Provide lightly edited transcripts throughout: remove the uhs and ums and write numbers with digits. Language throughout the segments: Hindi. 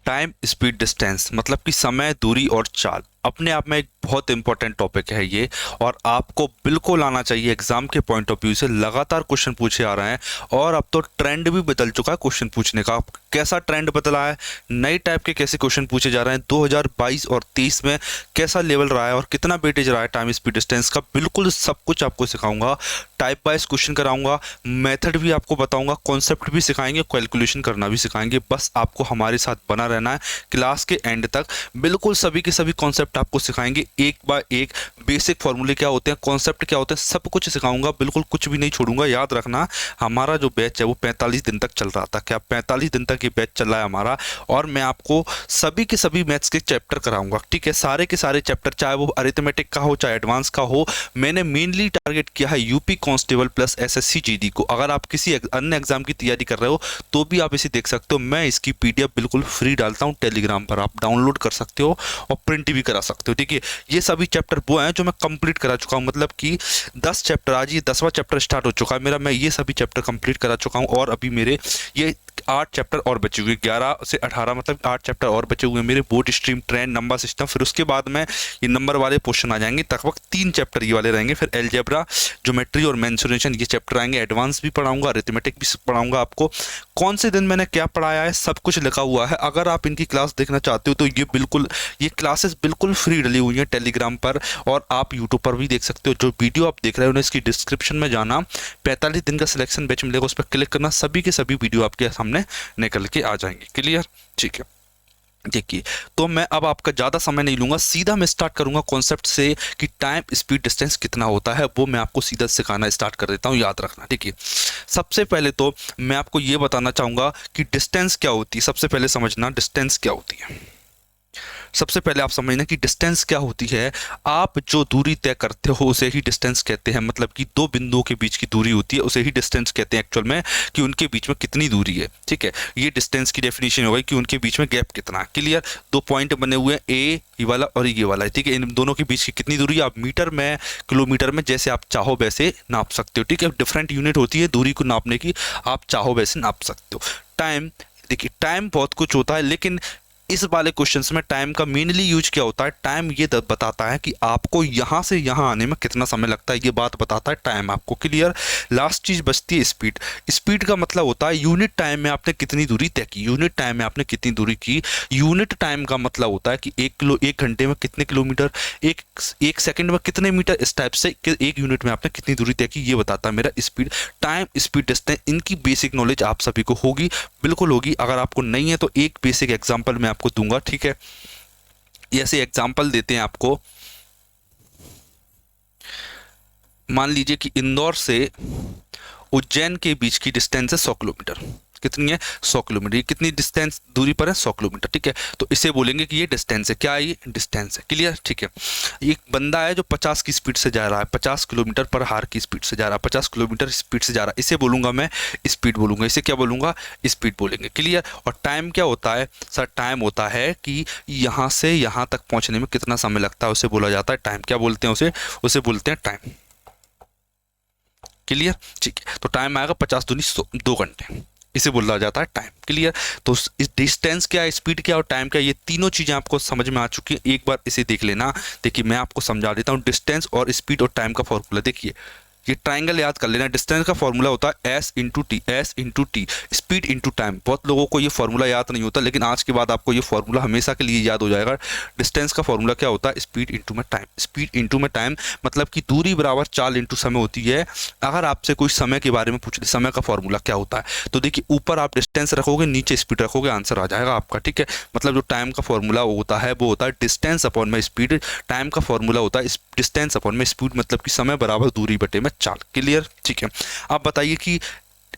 टाइम स्पीड डिस्टेंस मतलब कि समय, दूरी और चाल अपने आप में एक बहुत इंपॉर्टेंट टॉपिक है ये, और आपको बिल्कुल आना चाहिए। एग्जाम के पॉइंट ऑफ व्यू से लगातार क्वेश्चन पूछे आ रहे हैं, और अब तो ट्रेंड भी बदल चुका है क्वेश्चन पूछने का। कैसा ट्रेंड बदला है, नई टाइप के कैसे क्वेश्चन पूछे जा रहे हैं, 2022 और 23 में कैसा लेवल रहा है और कितना वेटेज रहा है टाइम स्पीड डिस्टेंस का, बिल्कुल सब कुछ आपको सिखाऊंगा। टाइप वाइज क्वेश्चन कराऊंगा, मेथड भी आपको बताऊंगा, कॉन्सेप्ट भी सिखाएंगे, कैलकुलेशन करना भी सिखाएंगे। बस आपको हमारे साथ बना रहना है क्लास के एंड तक। बिल्कुल सभी के सभी कॉन्सेप्ट आपको सिखाएंगे, एक बाय एक। बेसिक फॉर्मूले क्या होते हैं, कॉन्सेप्ट क्या होते हैं, सब कुछ सिखाऊंगा, बिल्कुल कुछ भी नहीं छोड़ूंगा। याद रखना, हमारा जो बैच है वो 45 दिन तक चल रहा था। क्या 45 दिन तक ये बैच चल रहा है हमारा, और मैं आपको सभी के सभी मैथ्स के चैप्टर कराऊंगा, ठीक है। सारे के सारे चैप्टर, चाहे वो अरिथमेटिक का हो चाहे एडवांस का हो। मैंने मेनली टारगेट किया है UP constable plus SSC GD को। अगर आप किसी अन्य एग्जाम की तैयारी कर रहे हो तो भी आप इसे देख सकते हो। मैं इसकी पीडीएफ बिल्कुल फ्री डालता हूँ टेलीग्राम पर, आप डाउनलोड कर सकते हो और प्रिंट भी करा सकते हो, ठीक है। ये सभी चैप्टर वो हैं जो मैं कंप्लीट करा चुका हूँ, मतलब कि 10 चैप्टर, आज ये 10वां चैप्टर स्टार्ट हो चुका है मेरा। मैं ये सभी चैप्टर कंप्लीट करा चुका हूँ, और अभी मेरे ये 8 चैप्टर और बचे हुए, 11 से 18 मतलब 8 चैप्टर और बचे हुए मेरे। Board stream, trend, number system, फिर उसके बाद में ये नंबर वाले क्वेश्चन आ जाएंगे। तक वक्त 3 चैप्टर ये वाले रहेंगे, फिर अलजेब्रा, ज्योमेट्री और मेंसुरेशन ये चैप्टर आएंगे। एडवांस भी पढ़ाऊंगा, अरिथमेटिक भी पढ़ाऊंगा आपको। कौन से दिन मैंने क्या पढ़ाया है सब कुछ लिखा हुआ है। अगर आप इनकी क्लास देखना चाहते हो तो ये क्लासेस बिल्कुल फ्री डली हुई हैं टेलीग्राम पर, और आप यूट्यूब पर भी देख सकते हो। जो वीडियो आप देख रहे हो ना, इसकी डिस्क्रिप्शन में जाना, 45 दिन का सिलेक्शन बैच मिलेगा, उस पर क्लिक करना, सभी के सभी वीडियो आपके सामने निकल के आ जाएंगे। क्लियर, ठीक है। देखिए, तो मैं अब आपका ज़्यादा समय नहीं लूंगा, सीधा मैं स्टार्ट करूंगा कॉन्सेप्ट से कि टाइम स्पीड डिस्टेंस कितना होता है, वो मैं आपको सीधा सिखाना स्टार्ट कर देता हूं। याद रखना, ठीक है। सबसे पहले तो मैं आपको ये बताना चाहूंगा कि डिस्टेंस क्या होती है। सबसे पहले समझना डिस्टेंस क्या होती है। सबसे पहले आप समझना कि डिस्टेंस क्या होती है। आप जो दूरी तय करते हो उसे ही डिस्टेंस कहते हैं, मतलब कि दो बिंदुओं के बीच की दूरी होती है उसे ही डिस्टेंस कहते हैं एक्चुअल में, कि उनके बीच में कितनी दूरी है, ठीक है। ये डिस्टेंस की डेफिनेशन हो गई कि उनके बीच में गैप कितना है। क्लियर, दो पॉइंट बने हुए हैं, ये वाला और ये वाला, ठीक है। इन दोनों के बीच की कितनी दूरी, आप मीटर में, किलोमीटर में, जैसे आप चाहो वैसे नाप सकते हो, ठीक है। डिफरेंट यूनिट होती है दूरी को नापने की, आप चाहो वैसे नाप सकते हो। टाइम, देखिए टाइम बहुत कुछ होता है, लेकिन इस वाले क्वेश्चंस में टाइम का मेनली यूज क्या होता है। टाइम ये बताता है कि आपको यहां से यहां आने में कितना समय लगता है, ये बात बताता है टाइम आपको। क्लियर। लास्ट चीज बचती है स्पीड। स्पीड का मतलब होता है यूनिट टाइम में आपने कितनी दूरी तय की, यूनिट टाइम में आपने कितनी दूरी की। यूनिट टाइम का मतलब होता है कि 1 घंटे में कितने किलोमीटर, एक सेकंड में कितने मीटर, इस टाइप से एक यूनिट में आपने कितनी दूरी तय की, ये बताता है मेरा स्पीड। टाइम स्पीड डिस्टेंस, इनकी बेसिक नॉलेज आप सभी को होगी, बिल्कुल होगी। अगर आपको नहीं है तो एक बेसिक एग्जांपल मैं आपको दूंगा, ठीक है। ऐसे एग्जांपल देते हैं आपको। मान लीजिए कि इंदौर से उज्जैन के बीच की डिस्टेंस है 100 किलोमीटर। कितनी है, 100 किलोमीटर। ये कितनी डिस्टेंस दूरी पर है, 100 किलोमीटर, ठीक है। तो इसे बोलेंगे कि ये डिस्टेंस है। क्या है ये, डिस्टेंस है। क्लियर, ठीक है। एक बंदा है जो 50 की स्पीड से जा रहा है, 50 किलोमीटर पर हार की स्पीड से जा रहा है, 50 किलोमीटर स्पीड से जा रहा है, इसे बोलूंगा मैं स्पीड बोलूंगा। इसे क्या बोलूंगा, स्पीड बोलेंगे। क्लियर। और टाइम क्या होता है सर, टाइम होता है कि यहाँ से यहाँ तक पहुँचने में कितना समय लगता है, उसे बोला जाता है टाइम। क्या बोलते हैं उसे, उसे बोलते हैं टाइम। क्लियर, ठीक है। तो टाइम आएगा 50 दूनी 100, 2 घंटे, इसे बोला जाता है टाइम। क्लियर। तो इस डिस्टेंस क्या है, स्पीड क्या और टाइम क्या, ये तीनों चीजें आपको समझ में आ चुकी हैं। एक बार इसे देख लेना। देखिए मैं आपको समझा देता हूँ डिस्टेंस और स्पीड और टाइम का फॉर्मूला। देखिए ये ट्राइंगल याद कर लेना। डिस्टेंस का फॉर्मूला होता है S into T, speed into time. बहुत लोगों को ये फॉर्मूला याद नहीं होता, लेकिन आज के बाद आपको ये फॉर्मूला हमेशा के लिए याद हो जाएगा। डिस्टेंस का फॉर्मूला क्या होता है, स्पीड इंटू में टाइम। स्पीड इंटू में टाइम मतलब कि दूरी बराबर चाल इंटू समय होती है। अगर आपसे कोई समय के बारे में पूछ ले, समय का फॉर्मूला क्या होता है, तो देखिए ऊपर आप डिस्टेंस रखोगे, नीचे स्पीड रखोगे, आंसर आ जाएगा आपका, ठीक है। मतलब जो टाइम का फॉर्मूला होता है वो होता है डिस्टेंस अपॉन में स्पीड। टाइम का फॉर्मूला होता है डिस्टेंस अपॉन में स्पीड, मतलब कि समय बराबर दूरी बटे में चाल। क्लियर, ठीक है। आप बताइए कि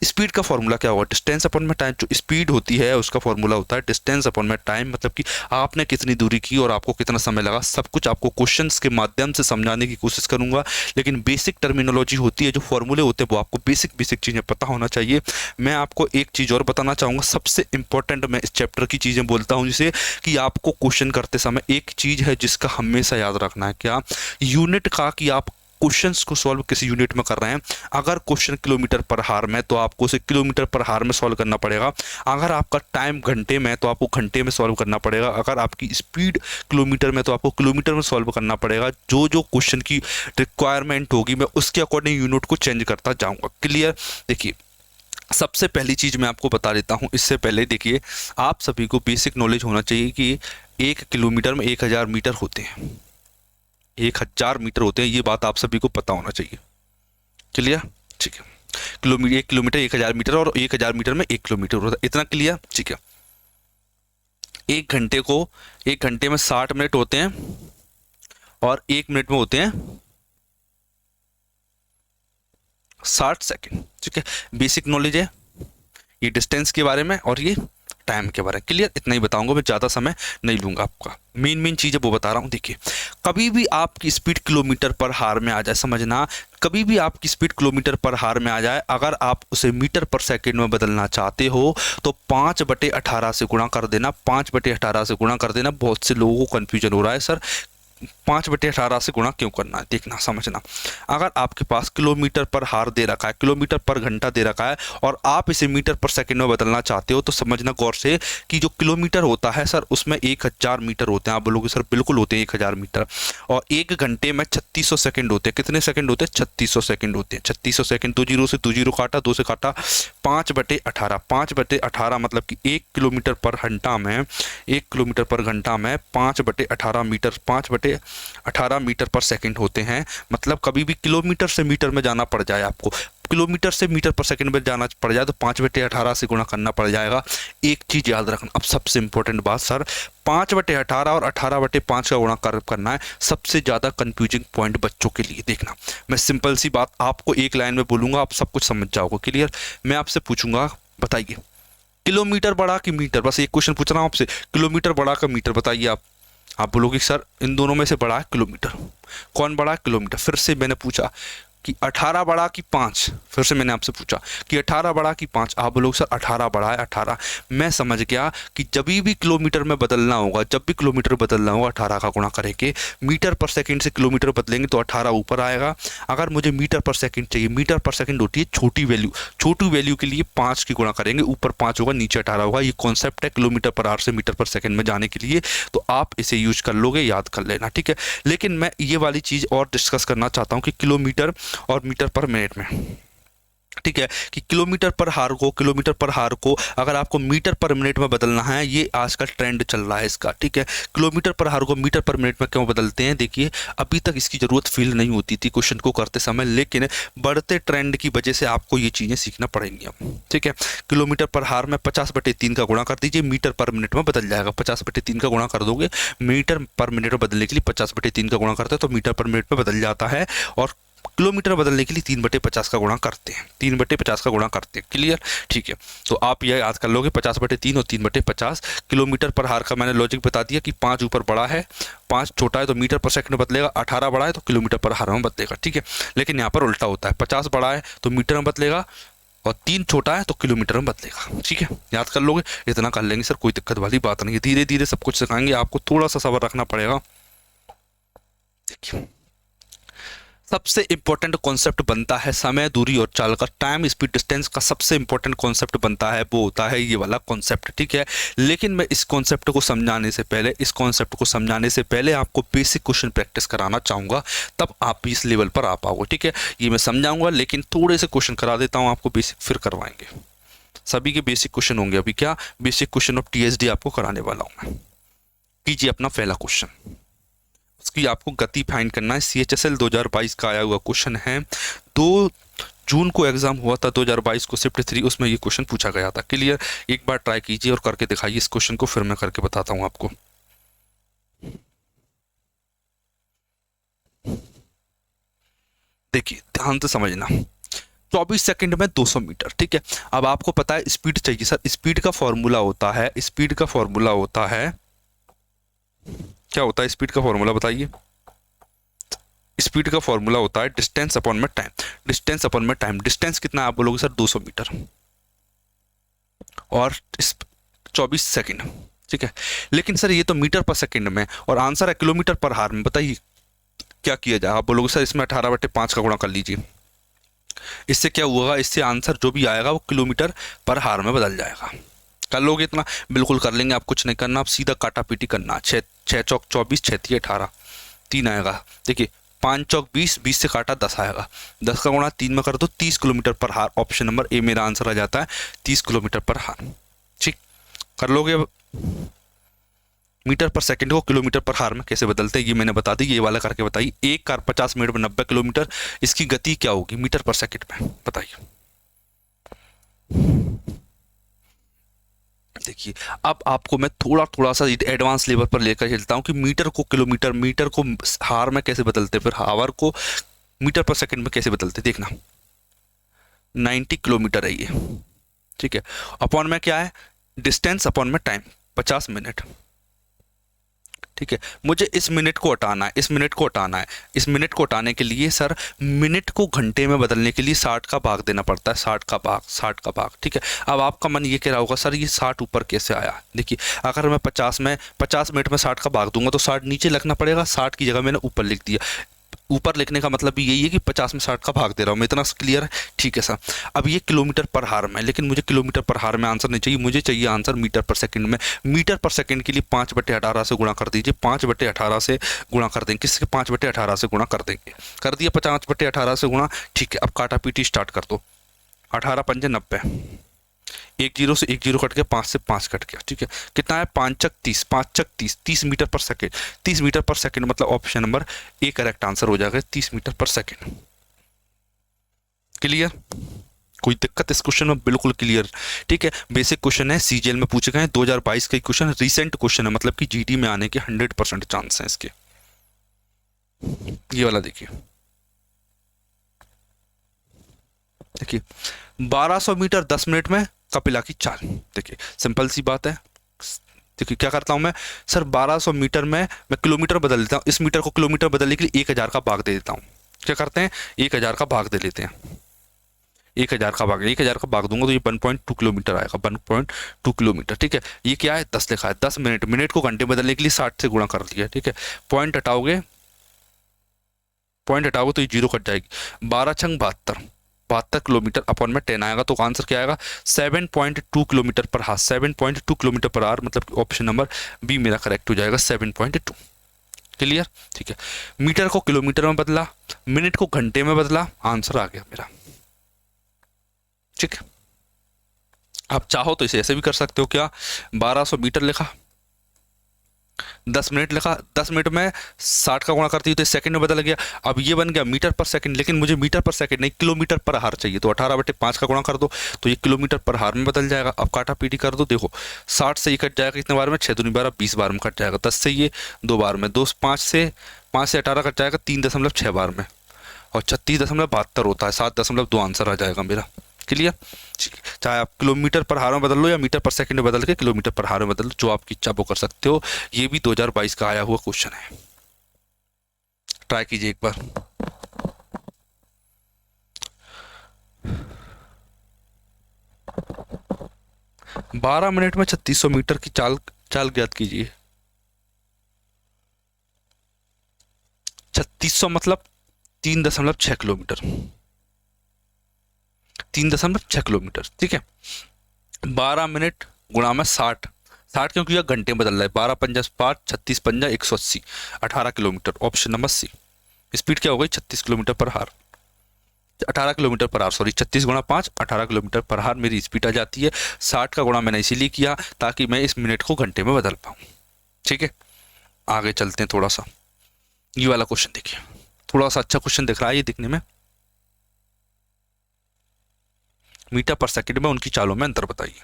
स्पीड का फॉर्मूला क्या होगा, डिस्टेंस अपॉन में टाइम। जो स्पीड होती है उसका फॉर्मूला होता है डिस्टेंस अपॉन में टाइम, मतलब कि आपने कितनी दूरी की और आपको कितना समय लगा। सब कुछ आपको क्वेश्चंस के माध्यम से समझाने की कोशिश करूंगा, लेकिन बेसिक टर्मिनोलॉजी होती है, जो फॉर्मूले होते हैं वो आपको बेसिक चीज़ें पता होना चाहिए। मैं आपको एक चीज़ और बताना चाहूँगा, सबसे इंपॉर्टेंट मैं इस चैप्टर की चीज़ें बोलता हूँ, जिसे कि आपको क्वेश्चन करते समय एक चीज़ है जिसका हमेशा याद रखना है। क्या, यूनिट का, कि आप क्वेश्चंस को सॉल्व किसी यूनिट में कर रहे हैं, अगर क्वेश्चन किलोमीटर पर हार में तो आपको उसे किलोमीटर पर हार में सॉल्व करना पड़ेगा। अगर आपका टाइम घंटे में तो आपको घंटे में सॉल्व करना पड़ेगा। अगर आपकी स्पीड किलोमीटर में तो आपको किलोमीटर में सॉल्व करना पड़ेगा। जो जो क्वेश्चन की रिक्वायरमेंट होगी मैं उसके अकॉर्डिंग यूनिट को चेंज करता जाऊँगा। क्लियर। देखिए सबसे पहली चीज़ मैं आपको बता देता हूँ, इससे पहले देखिए आप सभी को बेसिक नॉलेज होना चाहिए कि 1 किलोमीटर में 1000 मीटर होते हैं, 1000 मीटर होते हैं, ये बात आप सभी को पता होना चाहिए। क्लियर। ठीक है। 1 किलोमीटर 1000 मीटर और 1000 मीटर में 1 किलोमीटर होता है, इतना क्लियर। ठीक है। एक घंटे में 60 मिनट होते हैं और 1 मिनट में होते हैं 60 सेकेंड। ठीक है। बेसिक नॉलेज है ये डिस्टेंस के बारे में और ये टाइम के बारे में। क्लियर। इतना ही बताऊंगा, मैं ज़्यादा समय नहीं लूंगा आपका। मेन चीज़ है वो बता रहा हूँ। देखिए कभी भी आपकी स्पीड किलोमीटर पर हार में आ जाए, समझना, कभी भी आपकी स्पीड किलोमीटर पर हार में आ जाए, अगर आप उसे मीटर पर सेकंड में बदलना चाहते हो तो 5/18 से गुणा कर देना। 5/18 से गुणा कर देना। बहुत से लोगों को कन्फ्यूजन हो रहा है, सर 5/18 से गुणा क्यों करना है। देखना, समझना, अगर आपके पास किलोमीटर पर हार दे रखा है, किलोमीटर पर घंटा दे रखा है और आप इसे मीटर पर सेकंड में बदलना चाहते हो तो समझना गौर से कि जो किलोमीटर होता है सर उसमें 1000 मीटर होते हैं। आप बोलोगे सर बिल्कुल होते हैं 1000 मीटर, और 1 घंटे में 3600 सेकंड होते हैं। कितने सेकंड होते हैं? 3600 सेकंड होते हैं। 3600 सेकंड, 2 जीरो से 2 जीरो काटा, 2 से काटा, 5/18। 5/18 मतलब कि 1 किलोमीटर पर घंटा में 1 किलोमीटर पर घंटा में 5/18 मीटर, 5/18 मीटर पर सेकंड होते हैं। मतलब कभी भी किलोमीटर से मीटर में जाना पड़ जाए आपको, किलोमीटर से मीटर पर सेकंड में जाना पड़ जाए तो 5/18 से गुणा करना पड़ जाएगा। एक चीज याद रखना, अब सबसे इंपॉर्टेंट बात सर, 5/18 और 18/5 का गुणा करना है सबसे ज्यादा कंफ्यूजिंग पॉइंट बच्चों के लिए। देखना, मैं सिंपल सी बात आपको एक लाइन में बोलूंगा, आप सब कुछ समझ जाओगे। क्लियर। मैं आपसे पूछूंगा, बताइए किलोमीटर बड़ा कि मीटर? बस एक क्वेश्चन पूछ रहा हूं आपसे, किलोमीटर बड़ा का मीटर? बताइए आप बोलोगे सर इन दोनों में से बड़ा है किलोमीटर। कौन बड़ा है? किलोमीटर। फिर से मैंने पूछा कि 18 बड़ा कि 5? फिर से मैंने आपसे पूछा कि 18 बड़ा कि 5? आप बोलोगे सर 18 बड़ा है। 18। मैं समझ गया कि जब भी किलोमीटर में बदलना होगा, जब भी किलोमीटर बदलना होगा 18 का गुणा करेंगे। मीटर पर सेकंड से किलोमीटर बदलेंगे तो 18 ऊपर आएगा। अगर मुझे मीटर पर सेकंड चाहिए, मीटर पर सेकंड होती है छोटी वैल्यू, छोटी वैल्यू के लिए 5 की गुणा करेंगे, ऊपर 5 होगा नीचे 18 होगा। ये कॉन्सेप्ट है किलोमीटर पर आवर से मीटर पर सेकंड में जाने के लिए, तो आप इसे यूज कर लोगे, याद कर लेना। ठीक है। लेकिन मैं ये वाली चीज़ और डिस्कस करना चाहता हूँ कि किलोमीटर और मीटर पर मिनट में, ठीक है, कि किलोमीटर पर हार को अगर आपको मीटर पर मिनट में बदलना है, ये आज का ट्रेंड चल रहा है इसका। ठीक है। किलोमीटर पर हार को मीटर पर मिनट में क्यों बदलते हैं? देखिए अभी तक इसकी जरूरत फील नहीं होती थी क्वेश्चन को करते समय, लेकिन बढ़ते ट्रेंड की वजह से आपको ये चीजें सीखना पड़ेंगी अब। ठीक है। किलोमीटर पर हार में 50/3 का गुणा कर दीजिए, मीटर पर मिनट में बदल जाएगा। 50/3 का गुणा कर दोगे, मीटर पर मिनट में बदलने के लिए 50/3 का गुणा करते हैं तो मीटर पर मिनट में बदल जाता है, और किलोमीटर बदलने के लिए 3/50 का गुणा करते हैं। 3/50 का गुणा करते हैं। क्लियर। ठीक है। तो आप यह याद कर लोगे 50/3 और 3/50। किलोमीटर पर हार का मैंने लॉजिक बता दिया कि 5 ऊपर बड़ा है, 5 छोटा है तो मीटर पर सेकंड में बदलेगा, 18 बड़ा है तो किलोमीटर पर हार में बदलेगा। ठीक है। लेकिन यहाँ पर उल्टा होता है, 50 बड़ा है तो मीटर में बदलेगा और 3 छोटा है तो किलोमीटर में बदलेगा। ठीक है। याद कर लोगे, इतना कर लेंगे सर, कोई दिक्कत वाली बात नहीं है। धीरे धीरे सब कुछ सिखाएंगे, आपको थोड़ा सा सब्र रखना पड़ेगा। देखिए सबसे इंपॉर्टेंट कॉन्सेप्ट बनता है समय, दूरी और चाल का। टाइम, स्पीड, डिस्टेंस का सबसे इंपॉर्टेंट कॉन्सेप्ट बनता है, वो होता है ये वाला कॉन्सेप्ट। ठीक है। लेकिन मैं इस कॉन्सेप्ट को समझाने से पहले आपको बेसिक क्वेश्चन प्रैक्टिस कराना चाहूंगा, तब आप इस लेवल पर आ पाओगे। ठीक है। ये मैं समझाऊंगा लेकिन थोड़े से क्वेश्चन करा देता हूँ आपको बेसिक, फिर करवाएंगे। सभी के बेसिक क्वेश्चन होंगे। अभी क्या बेसिक क्वेश्चन ऑफ TSD आपको कराने वाला हूँ मैं। कीजिए अपना पहला क्वेश्चन, उसकी आपको गति फाइंड करना है। CHSL 2022 का आया हुआ क्वेश्चन है। 2 जून को एग्जाम हुआ था 2022 को, शिफ्ट 3, उसमें ये क्वेश्चन पूछा गया था। क्लियर। एक बार ट्राई कीजिए और करके दिखाइए इस क्वेश्चन को, फिर मैं करके बताता हूं आपको। देखिए ध्यान से समझना, 24 सेकंड में 200 मीटर। ठीक है। अब आपको पता है स्पीड चाहिए सर, स्पीड का फॉर्मूला होता है, क्या होता है स्पीड का फॉर्मूला? बताइए। स्पीड का फॉर्मूला होता है डिस्टेंस अपॉन में टाइम। डिस्टेंस कितना है? आप बोलोगे सर 200 मीटर और 24 सेकंड। ठीक है। लेकिन सर ये तो मीटर पर सेकंड में और आंसर है किलोमीटर पर हार में। बताइए क्या किया जाए? आप बोलोगे सर इसमें 18/5 का गुणा कर लीजिए। इससे क्या हुआ? इससे आंसर जो भी आएगा वो किलोमीटर पर हार में बदल जाएगा। कर लोगे इतना? बिल्कुल कर लेंगे, आप कुछ नहीं करना, आप सीधा काटा पीटी करना। 6×4 = 24, 6×3 = 18, 3 आएगा। देखिए 5×4 = 20, 20 से काटा 10 आएगा, 10 का गुणा 3 में कर दो, 30 किलोमीटर पर हार। ऑप्शन नंबर ए मेरा आंसर आ जाता है, 30 किलोमीटर पर हार। ठीक, कर लोगे? अब मीटर पर सेकंड को किलोमीटर पर हार में कैसे बदलते हैं ये मैंने बता दी, ये वाला करके बताइए। एक कार 50 मिनट में 90 किलोमीटर, इसकी गति क्या होगी मीटर पर सेकंड में, बताइए। देखिए अब आपको मैं थोड़ा सा एडवांस लेवल पर लेकर चलता हूँ कि मीटर को किलोमीटर, मीटर को हार में कैसे बदलते, फिर हावर को मीटर पर सेकंड में कैसे बदलते। देखना 90 किलोमीटर है ये, ठीक है। अपॉन में क्या है? डिस्टेंस अपॉन में टाइम, 50 मिनट, ठीक है। मुझे इस मिनट को हटाना है, इस मिनट को हटाना है। इस मिनट को हटाने के लिए सर मिनट को घंटे में बदलने के लिए 60 का भाग देना पड़ता है, 60 का भाग, 60 का भाग, ठीक है। अब आपका मन ये कह रहा होगा सर ये 60 ऊपर कैसे आया? देखिए अगर मैं 50 मिनट में 60 का भाग दूंगा तो 60 नीचे लिखना पड़ेगा, 60 की जगह मैंने ऊपर लिख दिया। ऊपर लिखने का मतलब भी यही है कि 50 में 60 का भाग दे रहा हूँ मैं, इतना क्लियर है? ठीक है सर। अब ये किलोमीटर पर हार में, लेकिन मुझे किलोमीटर पर हार में आंसर नहीं चाहिए, मुझे चाहिए आंसर मीटर पर सेकंड में। मीटर पर सेकंड के लिए 5/18 से गुणा कर दीजिए, 5/18 से गुणा कर देंगे। किसके? 5/18 से गुणा कर देंगे। कर दिया 5/18 से गुणा, ठीक है। अब काटा पीटी स्टार्ट कर दो। 18×5 = 90, एक जीरो से एक जीरो कट गया, 5 से 5 कट गया, ठीक है। कितना है? 5×30, 5×30, 30 मीटर पर सेकेंड। 30 मीटर पर सेकेंड मतलब option number A correct answer हो जाएगा, 30 मीटर पर सेकेंड। क्लियर? कोई दिक्कत इस क्वेश्चन में? बिल्कुल क्लियर, ठीक है। बेसिक क्वेश्चन है, सीजीएल में पूछे गए हैं, 2022 का क्वेश्चन, रिसेंट क्वेश्चन है, मतलब कि जीडी में आने के 100% चांस है इसके। ये वाला देखिए, देखिए 1200 मीटर 10 मिनट में कपिला की चाल। देखिए सिंपल सी बात है। देखिए क्या करता हूं मैं सर, 1200 मीटर में मैं किलोमीटर बदल देता हूं, इस मीटर को किलोमीटर बदलने के लिए 1000 का भाग दे देता हूं। क्या करते हैं? 1000 का भाग दे लेते हैं, 1000 का भाग, 1000 का भाग दूंगा तो ये 1.2 किलोमीटर आएगा, 1.2 किलोमीटर, ठीक है। ये क्या है? 10 लिखा है, 10 मिनट, मिनट को घंटे बदलने के लिए 60 से गुणा कर दिया, ठीक है। पॉइंट हटाओगे, पॉइंट हटाओगे तो ये जीरो कट जाएगी। 12×6 = 72 किलोमीटर, अपॉन में 10 आएगा तो आंसर क्या आएगा? 7.2 किलोमीटर पर हार, 7.2 किलोमीटर पर आवर, मतलब ऑप्शन नंबर बी मेरा करेक्ट हो जाएगा, 7.2। क्लियर? ठीक है। मीटर को किलोमीटर में बदला, मिनट को घंटे में बदला, आंसर आ गया मेरा, ठीक है। आप चाहो तो इसे ऐसे भी कर सकते हो, क्या 1200 मीटर लिखा, 10 मिनट लिखा, 10 मिनट में 60 का गुणा करती हूँ तो सेकंड में बदल गया। अब ये बन गया मीटर पर सेकंड, लेकिन मुझे मीटर पर सेकंड नहीं किलोमीटर पर हार चाहिए, तो 18/5 का गुणा कर दो तो ये किलोमीटर पर हार में बदल जाएगा। अब काटा पीटी कर दो, देखो 60 से ये कट जाएगा कितने बार में? 6 दूनी 12, 20 बार में कट जाएगा। 10 से ये 2 बार में, 5 से 18 कट जाएगा 3.6 बार में, और 36.72 होता है, 7.2 आंसर आ जाएगा मेरा। क्लियर? चाहे आप किलोमीटर पर हार में बदल लो या मीटर पर सेकंड में बदल के किलोमीटर पर हार में बदल लो, जो आपकी इच्छा वो कर सकते हो। ये भी 2022 का आया हुआ क्वेश्चन है, ट्राई कीजिए एक बार। बारह मिनट में 3600 मीटर की चाल ज्ञात कीजिए। 3600 मतलब 3.6 किलोमीटर, 3.6 किलोमीटर, ठीक है। 12 मिनट गुणा में 60, 60 क्योंकि यह घंटे में बदल रहा है, 12×5 = 36×5 = 180, 18 kilometre, option number C. Speed क्या हो गई? 36 किलोमीटर पर हार, 18 kilometre per hour, sorry 36×5 18 kilometre पर हार मेरी स्पीड आ जाती है। 60 का गुणा मैंने इसीलिए किया ताकि मैं इस मिनट को घंटे में बदल पाऊँ, ठीक है। आगे चलते हैं थोड़ा सा, ये वाला क्वेश्चन देखिए, थोड़ा सा अच्छा क्वेश्चन दिख रहा है ये दिखने में। मीटर पर सेकंड में उनकी चालों में अंतर बताइए।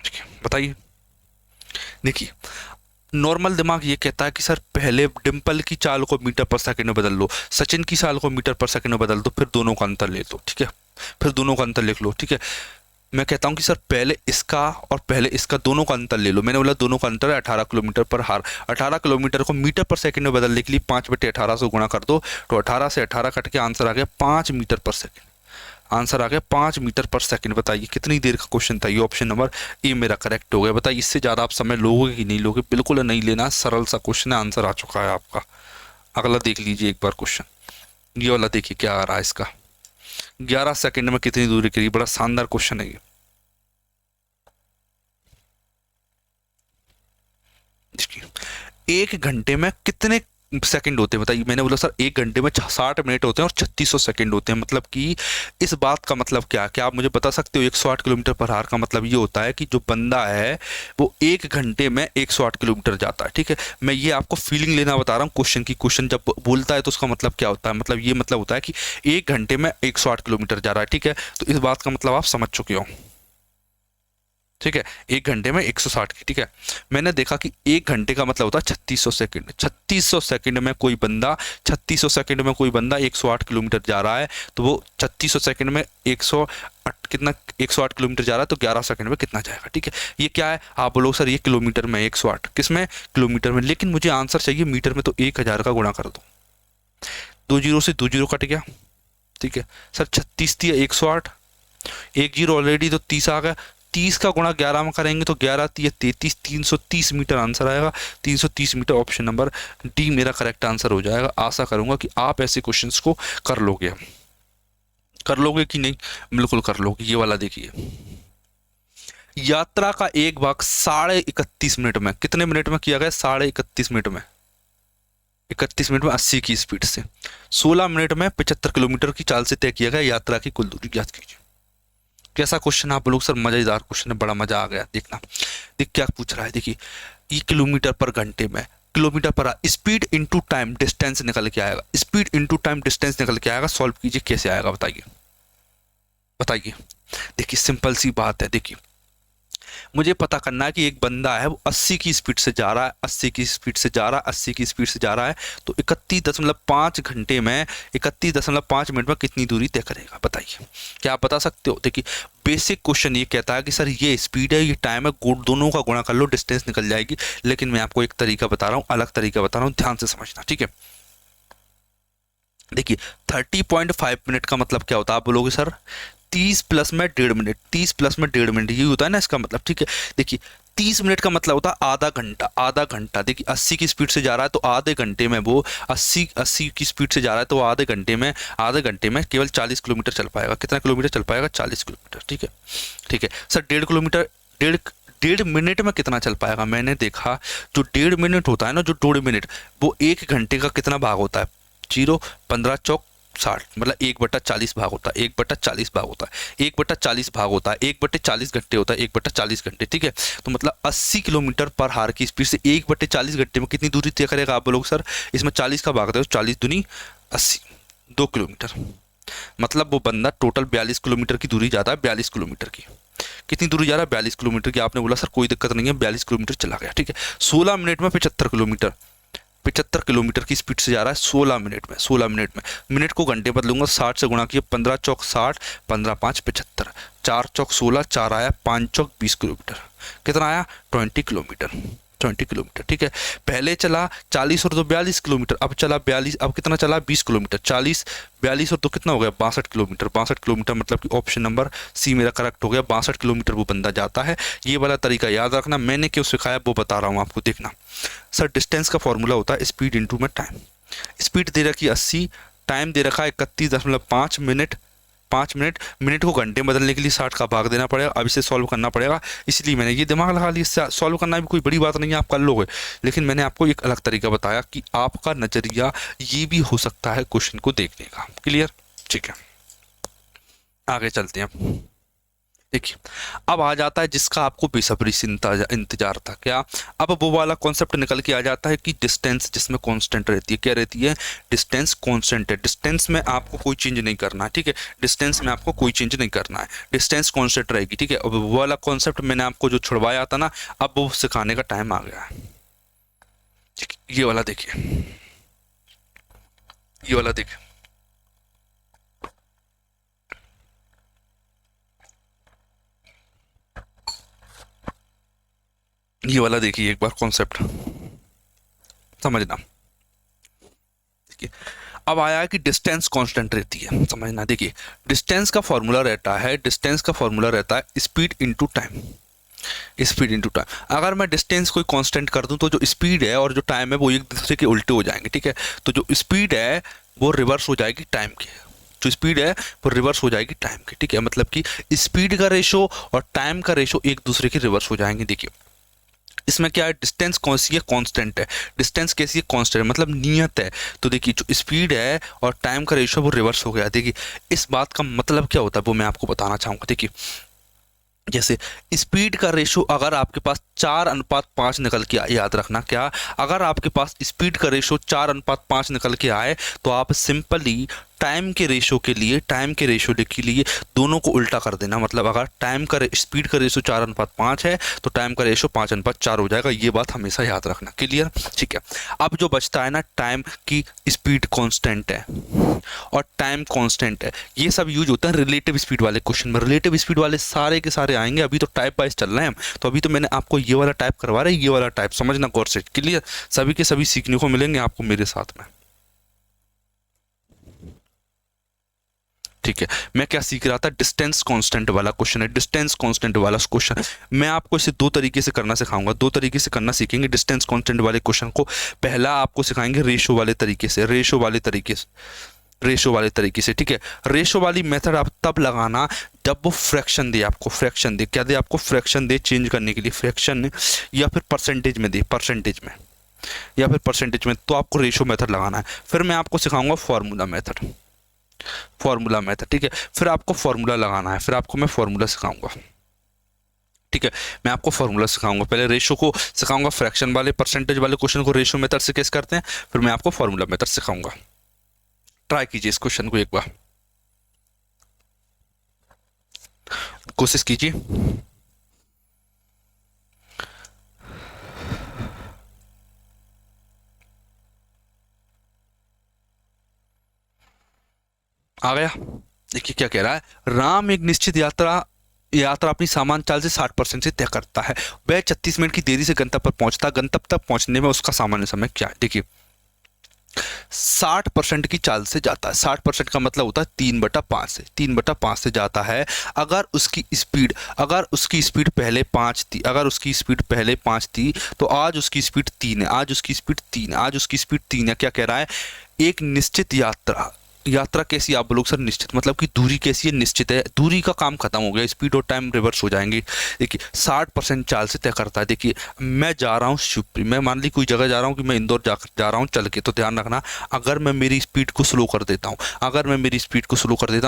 ठीक है, बताइए। देखिए नॉर्मल दिमाग ये कहता है कि सर पहले डिंपल की चाल को मीटर पर सेकंड में बदल लो, सचिन की चाल को मीटर पर सेकंड में बदल दो, फिर दोनों का अंतर ले लो, ठीक है, फिर दोनों का अंतर लिख लो, ठीक है। मैं कहता हूं कि सर पहले इसका और पहले इसका दोनों का अंतर ले लो। मैंने बोला दोनों का अंतर है 18 किलोमीटर पर हार। 18 किलोमीटर को मीटर पर सेकंड में बदलने के लिए 5/18 से गुणा कर दो, तो 18 से 18 कट के आंसर आ गया 5 मीटर पर सेकंड। आंसर आ गया 5 मीटर पर सेकंड। बताइए कितनी देर का क्वेश्चन था ये। ऑप्शन नंबर ए मेरा करेक्ट हो गया। बताइए इससे ज़्यादा आप समय लोगे कि नहीं लोगे? बिल्कुल नहीं लेना, सरल सा क्वेश्चन है, आंसर आ चुका है आपका। अगला देख लीजिए एक बार क्वेश्चन, ये वाला देखिए क्या आ रहा है इसका। 11 सेकंड में कितनी दूरी करी? बड़ा शानदार क्वेश्चन है ये। एक घंटे में कितने सेकंड होते हैं? बताइए। मैंने बोला सर एक घंटे में 60 मिनट होते हैं और 3600 सेकंड होते हैं। मतलब कि इस बात का मतलब क्या? क्या आप मुझे बता सकते हो? 108 किलोमीटर पर आवर का मतलब ये होता है कि जो बंदा है वो एक घंटे में 108 किलोमीटर जाता है। ठीक है, मैं ये आपको फीलिंग लेना बता रहा हूँ क्वेश्चन की। क्वेश्चन जब बोलता है तो उसका मतलब क्या होता है? मतलब ये मतलब होता है कि एक घंटे में 108 किलोमीटर जा रहा है। ठीक है, तो इस बात का मतलब आप समझ चुके हो। ठीक है, एक घंटे में 160 की। ठीक है, मैंने देखा कि एक घंटे का मतलब होता है 3600 सेकंड। 3600 सेकंड में कोई बंदा 3600 सेकंड में कोई बंदा 108 किलोमीटर जा रहा है, तो वो 3600 सेकंड में 108 कितना 108 किलोमीटर जा रहा है, तो 11 सेकंड में कितना जाएगा? ठीक है, ये क्या है? आप बोलो सर ये किलोमीटर में 108 किस में? किलोमीटर में। लेकिन मुझे आंसर चाहिए मीटर में, तो 1000 का गुणा कर दो। 2 जीरो से 2 जीरो कट गया। ठीक है सर, 36 दिया 108, एक जीरो ऑलरेडी, तो 30 आ गया। 30 का गुणा 11 में करेंगे तो 11 तिया 33, 330 मीटर आंसर आएगा। 330 मीटर ऑप्शन नंबर डी मेरा करेक्ट आंसर हो जाएगा। आशा करूंगा कि आप ऐसे क्वेश्चंस को कर लोगे। कर लोगे कि नहीं? बिल्कुल कर लोगे। ये वाला देखिए, यात्रा का एक भाग 31.5 मिनट में, कितने मिनट में किया गया? 31.5 मिनट में। 31 मिनट में 80 की स्पीड से 16 मिनट में 75 किलोमीटर की चाल से तय किया गया यात्रा की कुल दूरी ज्ञात कीजिए। कैसा क्वेश्चन आप लोग? सर मजेदार क्वेश्चन है, बड़ा मजा आ गया। देखना, देख क्या पूछ रहा है। देखिए, ये किलोमीटर पर घंटे में, किलोमीटर पर स्पीड इनटू टाइम डिस्टेंस निकल के आएगा। स्पीड इनटू टाइम डिस्टेंस निकल के आएगा। सॉल्व कीजिए, कैसे आएगा बताइए। बताइए, देखिए सिंपल सी बात है। देखिए, मुझे पता करना है कि एक बंदा है वो 80 की स्पीड से जा रहा है, 80 की स्पीड से जा रहा है, 80 की स्पीड से जा रहा है, तो 31.5 घंटे में 31.5 मिनट में कितनी दूरी तय करेगा? बताइए, क्या आप बता सकते हो? देखिए, बेसिक क्वेश्चन ये कहता है कि सर ये स्पीड है, ये टाइम है, दोनों का गुणा कर लो, डिस्टेंस निकल जाएगी। लेकिन मैं आपको एक तरीका बता रहा हूँ, अलग तरीका बता रहा हूँ, ध्यान से समझना। ठीक है, देखिए 30.5 मिनट का मतलब क्या होता है? आप बोलोगे सर 30 प्लस में 1.5 मिनट, 30 प्लस में 1.5 मिनट, ये होता है ना इसका मतलब। ठीक है, देखिए 30 मिनट का मतलब होता है आधा घंटा। आधा घंटा, देखिए 80 की स्पीड से जा रहा है तो आधे घंटे में वो 80 की स्पीड से जा रहा है तो आधे घंटे में केवल 40 किलोमीटर चल पाएगा। कितना किलोमीटर चल पाएगा? 40 किलोमीटर। ठीक है, ठीक है सर 1.5 किलोमीटर, डेढ़ 1.5 मिनट में कितना चल पाएगा? मैंने देखा जो 1.5 मिनट होता है ना, जो 1.5 मिनट, वो एक घंटे का कितना भाग होता है? 0, 15 चौक 60, मतलब 1/40 भाग होता है। 1/40 भाग होता है। 1/40 भाग होता है। 1/40 घंटे होता है। 1/40 घंटे। ठीक है, तो मतलब 80 किलोमीटर पर हार की स्पीड से 1/40 घंटे में कितनी दूरी तय करेगा? आप लोग सर इसमें 40 का भाग दे, 40 दूनी 80, 2 किलोमीटर। मतलब वो बंदा टोटल 42 किलोमीटर की दूरी जाता है। 42 किलोमीटर की कितनी दूरी जा रहा है? 42 किलोमीटर की। आपने बोला सर कोई दिक्कत नहीं है, 42 किलोमीटर चला गया। ठीक है, 16 मिनट में 75 किलोमीटर, 75 किलोमीटर की स्पीड से जा रहा है 16 मिनट में। 16 मिनट में, मिनट को घंटे बदलूंगा, 60 से गुणा किया, 15 चौक 60, 15 5 75, 4 चौक 16, 4 आया, 5 चौक 20 किलोमीटर। कितना आया? 20 किलोमीटर। 20 किलोमीटर। ठीक है, पहले चला 40 और 2 42 किलोमीटर, अब चला 42, अब कितना चला? 20 किलोमीटर। 40 42 और 2 कितना हो गया? 62 किलोमीटर। 62 किलोमीटर मतलब कि ऑप्शन नंबर सी मेरा करेक्ट हो गया। 62 किलोमीटर वो बंदा जाता है। ये वाला तरीका याद रखना, मैंने क्यों सिखाया वो बता रहा हूँ आपको। देखना सर, डिस्टेंस का फॉर्मूला होता है स्पीड इंटू में टाइम। स्पीड दे रखी 80, टाइम दे रखा है 31.5 मिनट। 5 मिनट, मिनट को घंटे में बदलने के लिए 60 का भाग देना पड़ेगा। अब इसे सॉल्व करना पड़ेगा, इसलिए मैंने ये दिमाग लगा लिया। सॉल्व करना भी कोई बड़ी बात नहीं है, आप कर लोगे। लेकिन मैंने आपको एक अलग तरीका बताया कि आपका नजरिया ये भी हो सकता है क्वेश्चन को देखने का। क्लियर? ठीक है, आगे चलते हैं। देखिए, अब आ जाता है जिसका आपको बेसब्री से इंतजार था। क्या? अब वो वाला कॉन्सेप्ट निकल के आ जाता है कि डिस्टेंस जिसमें कांस्टेंट रहती है। क्या रहती है? डिस्टेंस कांस्टेंट है। डिस्टेंस में आपको कोई चेंज नहीं करना है। ठीक है, डिस्टेंस में आपको कोई चेंज नहीं करना है, डिस्टेंस कांस्टेंट रहेगी। ठीक है, अब वो वाला कॉन्सेप्ट मैंने आपको जो छुड़वाया था ना, अब वो सिखाने का टाइम आ गया है। ठीक है, ये वाला देखिए, ये वाला देखिए, ये वाला देखिए एक बार कॉन्सेप्ट समझना। ठीक है, अब आया है कि डिस्टेंस कांस्टेंट रहती है, समझना। देखिए डिस्टेंस का फॉर्मूला रहता है speed into time, speed into time. अगर मैं डिस्टेंस कोई कांस्टेंट कर दूं तो जो स्पीड है और जो टाइम है वो एक दूसरे के उल्टे हो जाएंगे, ठीक है। तो जो स्पीड है वो रिवर्स हो जाएगी टाइम के, जो स्पीड है वो रिवर्स हो जाएगी टाइम के, ठीक है। मतलब कि स्पीड का रेशो और टाइम का रेशो एक दूसरे के रिवर्स हो जाएंगे। देखिए इसमें क्या है, डिस्टेंस कौन सी है, कांस्टेंट है। डिस्टेंस कैसी है, कांस्टेंट है, मतलब नियत है। तो देखिए जो स्पीड है और टाइम का रेशो वो रिवर्स हो गया। देखिए इस बात का मतलब क्या होता है वो मैं आपको बताना चाहूंगा। देखिए जैसे स्पीड का रेशो अगर आपके पास 4:5 निकल के आए, याद रखना क्या, अगर आपके पास स्पीड का रेशो 4:5 निकल के आए तो आप सिंपली टाइम के रेशो के लिए दोनों को उल्टा कर देना। मतलब अगर स्पीड का रेशो 4:5 है तो टाइम का रेशो 5:4 हो जाएगा। ये बात हमेशा याद रखना, क्लियर, ठीक है। अब जो बचता है ना, टाइम की स्पीड कांस्टेंट है और टाइम कांस्टेंट है, ये सब यूज होता है रिलेटिव स्पीड वाले क्वेश्चन में। रिलेटिव स्पीड वाले सारे के सारे आएंगे। अभी तो टाइप वाइज चल रहे हैं हम, तो अभी तो मैंने आपको ये वाला टाइप करवा रहा है, ये वाला टाइप समझना गौर से, क्लियर। सभी के सभी सीखने को मिलेंगे आपको मेरे साथ में, ठीक है। मैं क्या सीख रहा था, डिस्टेंस कांस्टेंट वाला क्वेश्चन है, डिस्टेंस कांस्टेंट वाला क्वेश्चन। मैं आपको इसे दो तरीके से करना सिखाऊंगा, दो तरीके से करना सीखेंगे डिस्टेंस कांस्टेंट वाले क्वेश्चन को। पहला आपको सिखाएंगे रेशो वाले तरीके से, रेशो वाले तरीके से, ठीक है। रेशो वाली मेथड आप तब लगाना जब वो फ्रैक्शन दे, आपको फ्रैक्शन दे, क्या दे आपको, फ्रैक्शन दे चेंज करने के लिए, फ्रैक्शन या फिर परसेंटेज में दे, परसेंटेज में या फिर परसेंटेज में, तो आपको रेशो मेथड लगाना है। फिर मैं आपको सिखाऊंगा फॉर्मूला मेथड, ठीक है। फिर आपको फॉर्मूला लगाना है, फिर आपको मैं फॉर्मूला सिखाऊंगा, ठीक है। मैं आपको फॉर्मूला सिखाऊंगा, पहले रेशो को सिखाऊंगा, फ्रैक्शन वाले परसेंटेज वाले क्वेश्चन को रेशो मेथड से कैसे करते हैं, फिर मैं आपको फॉर्मूला मेथड सिखाऊंगा। ट्राई कीजिए इस क्वेश्चन को एक बार, कोशिश कीजिए। आ गया। देखिए क्या कह रहा है, राम एक निश्चित यात्रा अपनी सामान चाल से 60% से तय करता है। वह 36 मिनट की देरी से गंतव्य पर पहुंचता, गंतव्य तक पहुंचने में उसका सामान्य समय क्या है। देखिए 60% की चाल से जाता है, 60% का मतलब होता है 3/5 से, 3/5 से जाता है। अगर उसकी स्पीड पहले 5 थी, तो आज उसकी स्पीड 3 है, आज उसकी स्पीड 3 है। क्या कह रहा है, एक निश्चित यात्रा कैसी, आप लोग सर निश्चित मतलब कि दूरी कैसी है, निश्चित है, दूरी का काम खत्म हो गया, स्पीड और टाइम रिवर्स हो जाएंगे। देखिए 60% चाल से तय करता है। देखिए मैं जा रहा हूँ शिवपुरी, मैं मान ली कोई जगह जा रहा हूँ कि मैं इंदौर जा रहा हूँ चल के, तो ध्यान रखना अगर मैं मेरी स्पीड को स्लो कर देता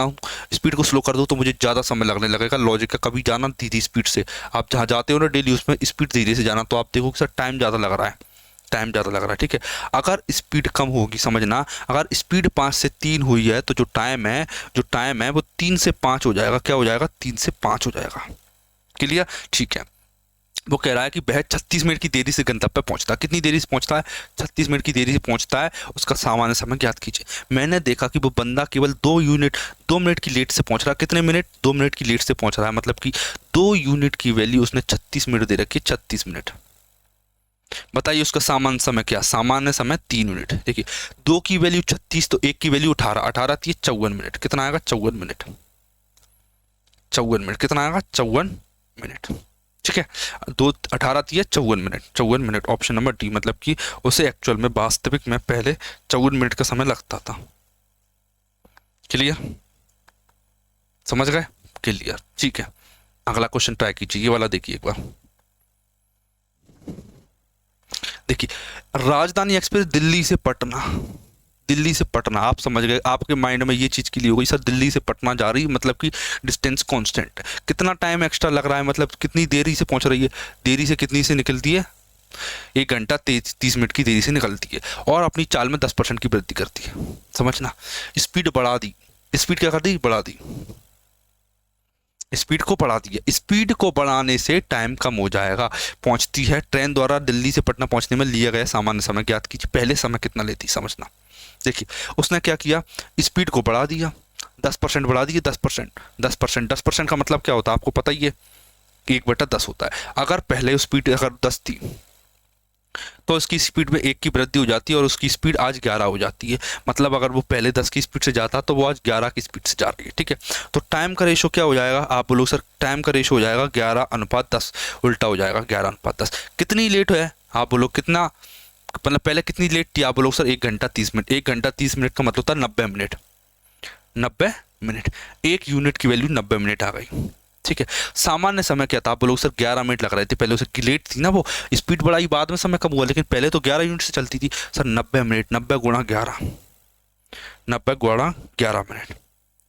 हूँ, स्पीड को स्लो कर दूँ तो मुझे ज़्यादा समय लगने लगेगा। लॉजिक का, कभी जाना धीरे स्पीड से, आप जहाँ जाते हो ना डेली उसमें स्पीड धीरे से जाना, तो आप देखोगे सर टाइम ज़्यादा लग रहा है, ठीक है। अगर स्पीड कम होगी, समझना, अगर स्पीड 5 से 3 हुई है तो जो टाइम है वो 3 से 5 हो जाएगा। क्या हो जाएगा, 3 से 5 हो जाएगा, क्लियर, ठीक है। वो कह रहा है कि वह 36 मिनट की देरी से गंतव्य पे पहुंचता है। कितनी देरी से पहुंचता है, 36 मिनट की देरी से पहुंचता है। उसका सामान्य समय ज्ञात कीजिए। मैंने देखा कि वो बंदा केवल 2 मिनट की लेट से पहुंच रहा है। कितने मिनट, 2 मिनट की लेट से पहुंच रहा है, मतलब कि 2 यूनिट की वैल्यू उसने 36 मिनट दे रखी, 36 मिनट। बताइए उसका सामान्य समय क्या, सामान्य समय 3 मिनट। देखिए 2 की वैल्यू 36 तो 1 की वैल्यू 18, 18 थी 54 मिनट। कितना आएगा, 54 मिनट, 54 मिनट, कितना आएगा, 54 मिनट, ठीक है। 2 18 थी 54 minute, 54 minute, option number D. मतलब कि उसे एक्चुअल में, वास्तविक में पहले 54 मिनट का समय लगता था। क्लियर, समझ गए, क्लियर, ठीक है। अगला क्वेश्चन ट्राई कीजिए, ये वाला देखिए एक बार। देखिए राजधानी एक्सप्रेस दिल्ली से पटना, आप समझ गए, आपके माइंड में ये चीज़ क्लियर हो गई, सर दिल्ली से पटना जा रही, मतलब कि डिस्टेंस कांस्टेंट है। कितना टाइम एक्स्ट्रा लग रहा है, मतलब कितनी देरी से पहुंच रही है, देरी से कितनी से निकलती है, 1 घंटा 30 मिनट की देरी से निकलती है, और अपनी चाल में 10% की वृद्धि करती है। समझना, स्पीड बढ़ा दी, स्पीड क्या कर दी, बढ़ा दी, स्पीड को बढ़ा दिया। स्पीड को बढ़ाने से टाइम कम हो जाएगा। पहुंचती है ट्रेन द्वारा दिल्ली से पटना पहुंचने में लिया गया सामान्य समय ज्ञात कीजिए। पहले समय कितना लेती, समझना। देखिए उसने क्या किया, स्पीड को बढ़ा दिया, 10% बढ़ा दिए, 10% का मतलब क्या होता है आपको पता ही है, 1/10 होता है। अगर पहले स्पीड अगर 10 थी, तो इसकी स्पीड में 1 की वृद्धि हो जाती है और उसकी स्पीड आज 11 हो जाती है। मतलब अगर वो पहले 10 की स्पीड से जाता तो वो आज 11 की स्पीड से जा रही है। ठीक है, तो टाइम का रेशो क्या हो जाएगा, आप बोलो सर टाइम का रेशो हो जाएगा 11:10, उल्टा हो जाएगा 11:10। कितनी लेट है, आप बोलो कितना, मतलब पहले कितनी लेट थी, आप बोलो सर 1 घंटा 30 मिनट। 1 घंटा 30 मिनट का मतलब होता है 90 मिनट। 90 मिनट, 1 यूनिट की वैल्यू 90 मिनट आ गई। ठीक है, सामान्य समय क्या था, आप लोग सर 11 मिनट लग रहे थे, पहले उसे लेट थी ना, वो स्पीड बढ़ाई बाद में समय कम हुआ, लेकिन पहले तो 11 यूनिट से चलती थी। Sir 90 minute, 90 × 11, 90 × 11 minute.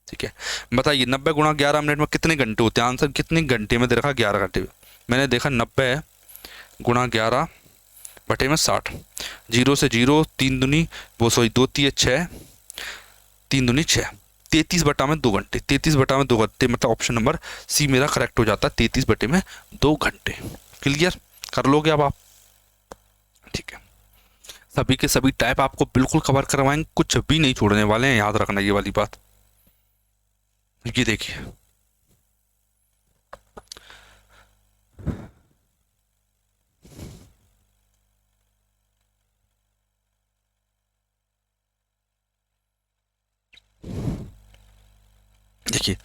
ठीक है, बताइए 90 × 11 मिनट में कितने घंटे होते हैं, आंसर कितने घंटे में दे रखा, 11 घंटे में। मैंने देखा 90 × 11/60, 0 से 0, 3 दूनी वो सॉरी 2 3 6, 3 दूनी 6, 33/2 घंटे। 33/2 घंटे मतलब ऑप्शन नंबर सी मेरा करेक्ट हो जाता है, 33/2 घंटे। क्लियर कर लोगे अब आप। ठीक है, सभी के सभी टाइप आपको बिल्कुल कवर करवाएंगे, कुछ भी नहीं छोड़ने वाले हैं, याद रखना ये वाली बात। ये देखिए, देखिए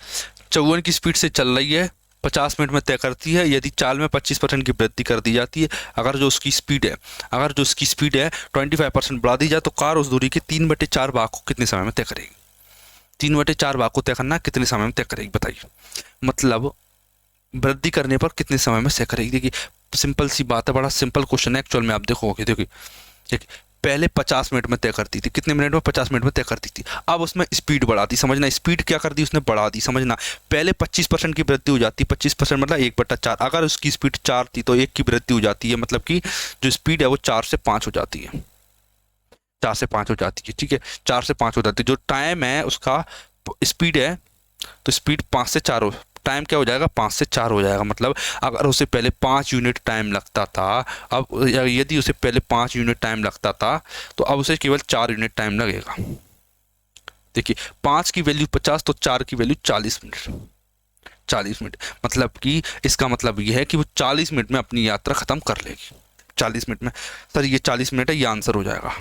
चौवन की स्पीड से चल रही है, 50 मिनट में तय करती है। यदि चाल में 25% की वृद्धि कर दी जाती है, अगर जो उसकी स्पीड है 25% बढ़ा दी जाए, तो कार उस दूरी के 3/4 भाग को कितने समय में तय करेगी। 3/4 भाग को तय करना कितने समय में तय करेगी, बताइए। मतलब वृद्धि करने पर कितने समय में तय करेगी। देखिए सिंपल सी बात है, बड़ा सिंपल क्वेश्चन है एक्चुअल में। आप देखोगे, देखिए पहले 50 मिनट में तय करती थी, कितने मिनट में, 50 मिनट में तय करती थी। अब उसमें स्पीड बढ़ा दी, समझना स्पीड क्या कर दी उसने, बढ़ा दी, समझना। पहले 25% की वृद्धि हो जाती, 25% मतलब 1/4। अगर उसकी स्पीड 4 थी तो 1 की वृद्धि हो जाती है, मतलब कि जो स्पीड है वो 4 से 5 हो जाती है, 4 से 5 हो जाती है। ठीक है, 4 से 5 हो जाती है। जो टाइम है उसका, स्पीड है तो स्पीड 5 से 4 हो, टाइम क्या हो जाएगा, 5 से 4 हो जाएगा। मतलब अगर उसे पहले 5 यूनिट टाइम लगता था, अब यदि उसे पहले 5 यूनिट टाइम लगता था, तो अब उसे केवल 4 यूनिट टाइम लगेगा। देखिए 5 की वैल्यू 50, तो 4 की वैल्यू 40 मिनट। 40 मिनट मतलब कि इसका मतलब यह है कि वो 40 मिनट में अपनी यात्रा खत्म कर लेगी। 40 मिनट में। सर ये 40 मिनट है, ये आंसर हो जाएगा।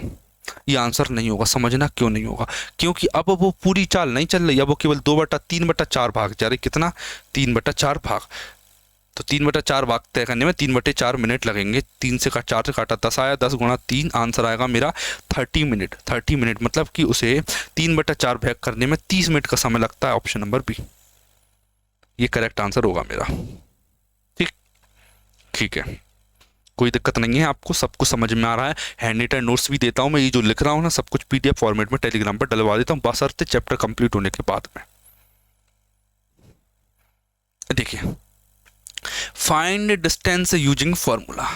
ये आंसर नहीं होगा, समझना क्यों नहीं होगा, क्योंकि अब वो पूरी चाल नहीं चल रही, अब वो केवल 3/4 भाग जा रही। कितना, 3/4 भाग। तो 3/4 भाग तय करने में 3/4 मिनट लगेंगे। 4 से काटा 10 आया, 10 × 3 आंसर आएगा मेरा 30 मिनट। 30 मिनट मतलब कि उसे 3/4 भाग करने में 30 मिनट का समय लगता है, ऑप्शन नंबर बी ये करेक्ट आंसर होगा मेरा। ठीक, ठीक है, कोई दिक्कत नहीं है, आपको सब कुछ समझ में आ रहा है। हैंड रिटन नोट्स भी देता हूँ मैं, ये जो लिख रहा हूँ ना सब कुछ पीडीएफ फॉर्मेट में टेलीग्राम पर डलवा देता हूँ, बशर्ते चैप्टर कंप्लीट होने के बाद में। देखिए फाइंड डिस्टेंस यूजिंग फार्मूला,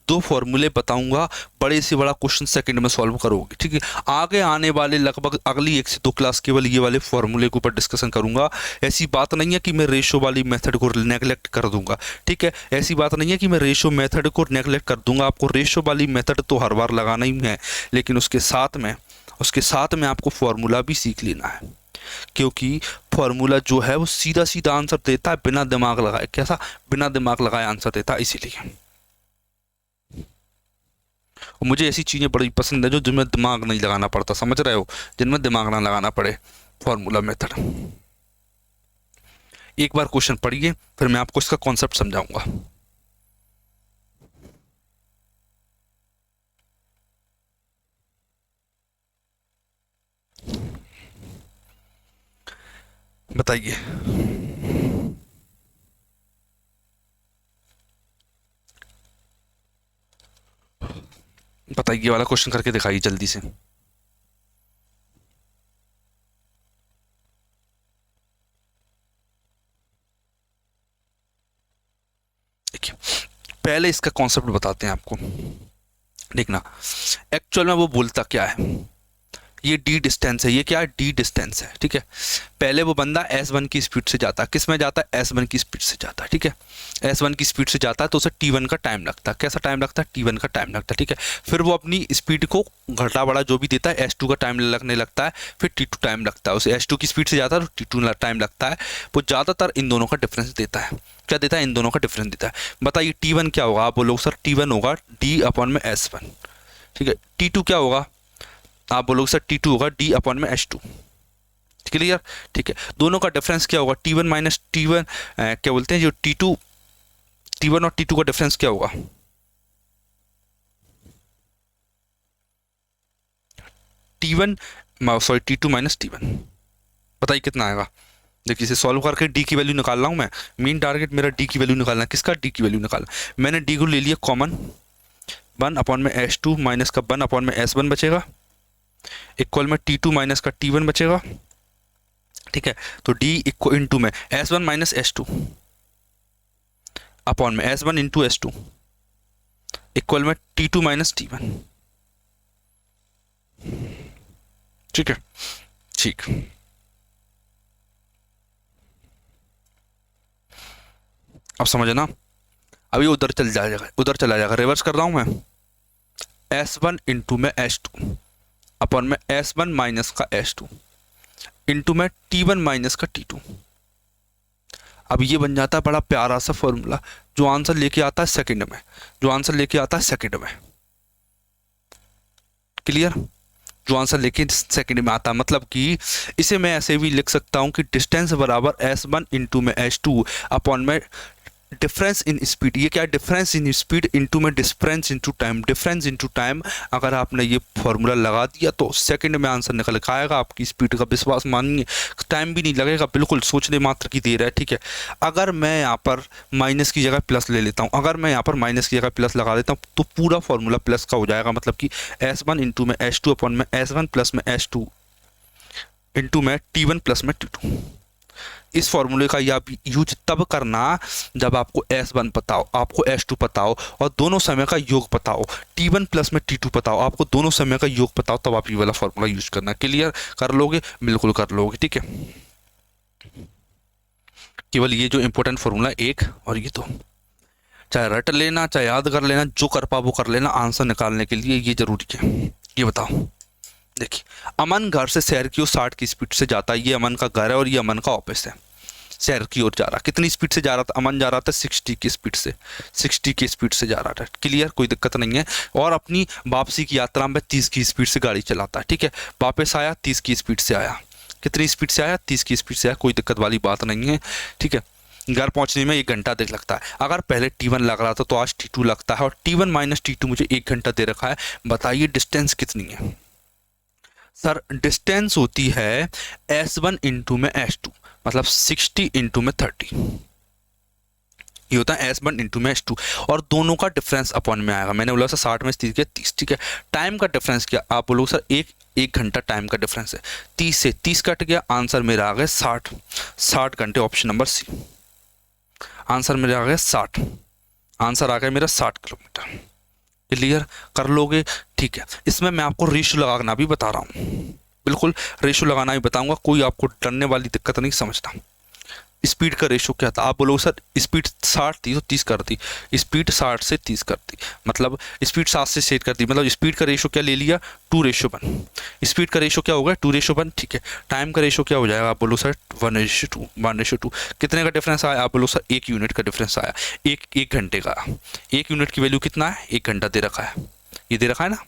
2 फॉर्मूले बताऊंगा, बड़े से बड़ा क्वेश्चन सेकंड में सॉल्व करोगे। ठीक है, आगे आने वाले लगभग अगली 1 से 2 क्लास केवल ये वाले फॉर्मूले के ऊपर डिस्कशन करूंगा। ऐसी बात नहीं है कि मैं रेशो वाली मेथड को नेगलेक्ट कर दूंगा। ठीक है, ऐसी बात नहीं है कि मैं रेशो मेथड को नेगलेक्ट कर दूंगा। आपको रेशो वाली मेथड तो हर बार लगाना ही है, लेकिन उसके साथ में आपको फॉर्मूला भी सीख लेना है, क्योंकि फॉर्मूला जो है वो सीधा सीधा आंसर देता है, बिना दिमाग लगाए। कैसा, बिना दिमाग लगाए आंसर देता है, इसीलिए। और मुझे ऐसी चीज़ें बड़ी पसंद है जो जिनमें दिमाग नहीं लगाना पड़ता, समझ रहे हो, जिनमें दिमाग ना लगाना पड़े। फॉर्मूला मेथड, एक बार क्वेश्चन पढ़िए फिर मैं आपको इसका कॉन्सेप्ट समझाऊंगा। बताइए, बताइए वाला क्वेश्चन करके दिखाइए जल्दी से। देखिए पहले इसका कॉन्सेप्ट बताते हैं आपको। देखना एक्चुअल में वो बोलता क्या है। ये डी डिस्टेंस है, ये क्या है, डी डिस्टेंस है, ठीक है। पहले वो बंदा S1 की स्पीड से जाता है, किस में जाता है, S1 की स्पीड से जाता है, ठीक है। S1 की स्पीड से जाता है तो उसे T1 का टाइम लगता है, कैसा टाइम लगता है, T1 का टाइम लगता है, ठीक है। फिर वो अपनी स्पीड को घटा बढ़ा जो भी देता है, S2 का टाइम लगने लगता है, फिर T2 टाइम लगता है, उसे S2 की स्पीड से जाता है तो T2 टाइम लगता है। वो ज़्यादातर इन दोनों का डिफरेंस देता है, क्या देता है, इन दोनों का डिफरेंस देता है। बताइए T1 क्या होगा, आप बोलोगे सर T1 होगा D/S1, ठीक है। T2 क्या होगा, आप बोलोगे सर T2 होगा D/S2, क्लियर, ठीक है। दोनों का डिफरेंस क्या होगा, T1 माइनस T1, क्या बोलते हैं जो T1 और T2 का डिफरेंस क्या होगा, T1 sorry T2 minus T1, बताइए कितना आएगा। देखिए इसे सॉल्व करके डी की वैल्यू निकाल रहा हूँ मैं, मेन टारगेट मेरा डी की वैल्यू निकालना है, किसका, डी की वैल्यू निकालना। मैंने डी को ले लिया कॉमन, 1/S2 माइनस का 1/S1 बचेगा, इक्वल में T2 माइनस का T1 बचेगा, ठीक है। तो D इक्वल इंटू में S1 माइनस S2 अपॉन में S1 इंटू S2 इक्वल में T2 माइनस T1, ठीक है, ठीक। अब समझना, अभी उधर चल जाएगा, उधर चला जाएगा, रिवर्स कर रहा हूं मैं, S1 इंटू में S2 अपॉन में S1 माइनस का S2 इंटू में T1 माइनस का T2। अब ये बन जाता है बड़ा प्यारा सा फॉर्मूला, जो आंसर लेके आता है सेकंड में, जो आंसर लेके आता है सेकंड में, क्लियर, जो आंसर लेके सेकंड में आता है। मतलब कि इसे मैं ऐसे भी लिख सकता हूं कि डिस्टेंस बराबर S1 इंटू में S2 अपॉन में डिफरेंस इन स्पीड, ये क्या है, डिफरेंस इन स्पीड इंटू में difference into time, difference into time. अगर आपने ये फॉर्मूला लगा दिया तो सेकंड में आंसर निकल के आएगा, आपकी स्पीड का विश्वास मानिए, टाइम भी नहीं लगेगा, बिल्कुल सोचने मात्र की देर है, ठीक है। अगर मैं यहाँ पर माइनस की जगह प्लस ले लेता हूँ, अगर मैं यहाँ पर माइनस की जगह प्लस लगा देता हूँ तो पूरा फॉर्मूला प्लस का हो जाएगा, मतलब कि S1 इंटू में S2 अपॉन में S1 प्लस में S2 इंटू में T1 प्लस में T2। इस फॉर्मूले का आप यूज तब करना जब आपको S1 पता हो, आपको S2 पता हो और दोनों समय का योग पता हो, T1 प्लस में T2 पता हो, आपको दोनों समय का योग पता हो, तब आप ये वाला फॉर्मूला यूज करना। क्लियर, कर लोगे, बिल्कुल कर लोगे, ठीक है। केवल ये जो इंपॉर्टेंट फॉर्मूला एक और ये दो, चाहे रट लेना चाहे याद कर लेना, जो कर पाओ वो कर लेना, आंसर निकालने के लिए ये जरूरी है। ये बताओ, देखिए अमन घर से शहर की ओर 60 की स्पीड से जाता है, ये अमन का घर है और ये अमन का ऑफिस है, शहर की ओर जा रहा, कितनी स्पीड से जा रहा था, अमन जा रहा था 60 की स्पीड से, 60 की स्पीड से जा रहा था, क्लियर, कोई दिक्कत नहीं है। और अपनी वापसी की यात्रा में 30 की स्पीड से गाड़ी चलाता है, ठीक है। वापस आया 30 की स्पीड से आया, कितनी स्पीड से आया, 30 की स्पीड से आया, कोई दिक्कत वाली बात नहीं है, ठीक है। घर पहुंचने में 1 घंटा देख लगता है, अगर पहले T1 लग रहा था तो आज T2 लगता है, और T1 माइनस T2 मुझे 1 घंटा दे रखा है। बताइए डिस्टेंस कितनी है, सर डिस्टेंस होती है S1 इंटू में S2, मतलब 60 इंटू में 30, ये होता है S1 इंटू में S2, और दोनों का डिफरेंस अपॉन में आएगा। मैंने बोला सर 60 में 30 के 30, ठीक है। टाइम का डिफरेंस क्या, आप बोलोगे सर एक घंटा टाइम का डिफरेंस है, 30 से 30 कट गया, आंसर मेरा आ गया 60 घंटे, ऑप्शन नंबर सी, आंसर मेरा आ गया 60, आंसर आ गया मेरा 60 किलोमीटर। क्लियर, कर लोगे, ठीक है। इसमें मैं आपको रेशो लगाना भी बता रहा हूँ, बिल्कुल रेशो लगाना भी बताऊंगा, कोई आपको डरने वाली दिक्कत नहीं, समझता। स्पीड का रेशो क्या था, आप बोलोगे सर स्पीड 60 थी तो 30 कर दी, स्पीड 60 से 30 कर दी, मतलब स्पीड 7 से सेट कर दी, मतलब स्पीड का रेशो क्या ले लिया, 2:1। स्पीड का रेशो क्या होगा, 2:1, ठीक है। टाइम का रेशो क्या हो जाएगा, आप बोलो सर 1:2। कितने का डिफरेंस आया, आप बोलो सर 1 यूनिट का डिफरेंस आया, एक घंटे का। 1 यूनिट की वैल्यू कितना है, 1 घंटा दे रखा है, ये दे रखा है ना,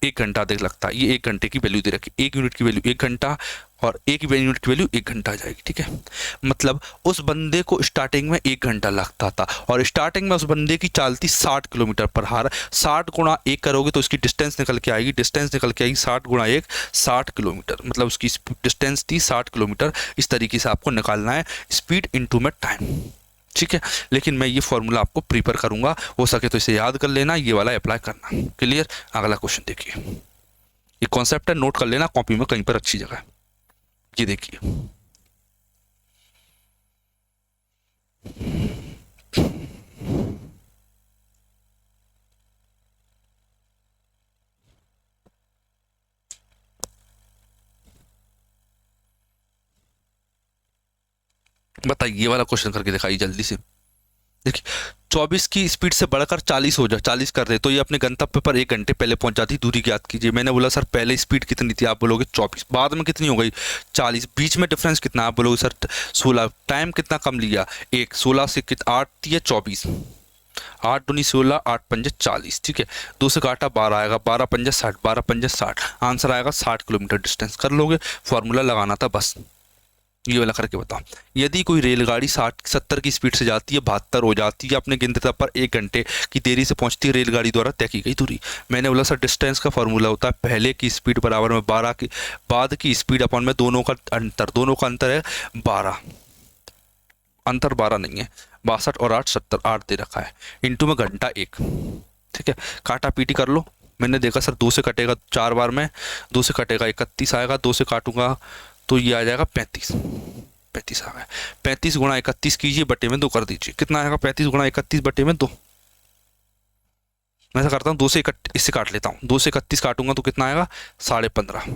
1 घंटा देख लगता है, ये 1 घंटे की वैल्यू दे रखी, 1 यूनिट की वैल्यू 1 घंटा, और 1 यूनिट की वैल्यू 1 घंटा आ जाएगी, ठीक है। मतलब उस बंदे को स्टार्टिंग में 1 घंटा लगता था, और स्टार्टिंग में उस बंदे की चाल थी 60 किलोमीटर पर हार, 60 गुणा 1 करोगे तो उसकी डिस्टेंस निकल के आएगी, डिस्टेंस निकल के आएगी 60 गुणा 1, 60 किलोमीटर, मतलब उसकी डिस्टेंस थी 60 किलोमीटर। इस तरीके से आपको निकालना है स्पीड इंटू में टाइम, ठीक है। लेकिन मैं ये फॉर्मूला आपको प्रिपेयर करूंगा, हो सके तो इसे याद कर लेना, ये वाला अप्लाई करना। क्लियर, अगला क्वेश्चन देखिए, ये कॉन्सेप्ट है, नोट कर लेना कॉपी में कहीं पर अच्छी जगह। ये देखिए, बताइए, ये वाला क्वेश्चन करके दिखाइए जल्दी से। देखिए, 24 की स्पीड से बढ़कर 40 हो जाए, 40 कर दे तो ये अपने गंतव्य पर 1 घंटे पहले पहुंच जाती। दूरी ज्ञात कीजिए। मैंने बोला सर पहले स्पीड कितनी थी, आप बोलोगे 24, बाद में कितनी हो गई 40, बीच में डिफरेंस कितना, आप बोलोगे सर 16, टाइम कितना कम लिया, 1, 16 से 8 या 24, 8 दूनी 16, 8 पंजे 40, ठीक है। 2 से काटा 12 आएगा, 12 पंजे 60, 12 पंजे 60, आंसर आएगा 60 किलोमीटर डिस्टेंस। कर लोगे, फॉर्मूला लगाना था बस। ये वाला करके बताओ। यदि कोई रेलगाड़ी 60-70 की स्पीड से जाती है, 72 हो जाती है, अपने गंतव्य पर 1 घंटे की देरी से पहुंचती है रेलगाड़ी द्वारा तय की गई दूरी। मैंने बोला सर डिस्टेंस का फॉर्मूला होता है पहले की स्पीड बराबर में 12 की बाद की स्पीड अपॉन में दोनों का अंतर, दोनों का अंतर है 12, अंतर 12 नहीं है, 62 और 8 70, 8 दे रखा है, इंटू में घंटा 1, ठीक है। काटा पीटी कर लो। मैंने देखा सर 2 से कटेगा 4 बार में, 2 से कटेगा 31 आएगा, 2 से काटूंगा तो ये आ जाएगा 35, 35 आ गया। 35 गुणा 31 कीजिए, बटे में 2 कर दीजिए, कितना आएगा 35 गुणा 31 बटे में 2। मैं ऐसा करता हूँ 2 से इससे काट लेता हूँ, 2 से 31 काटूंगा तो कितना आएगा 15.5,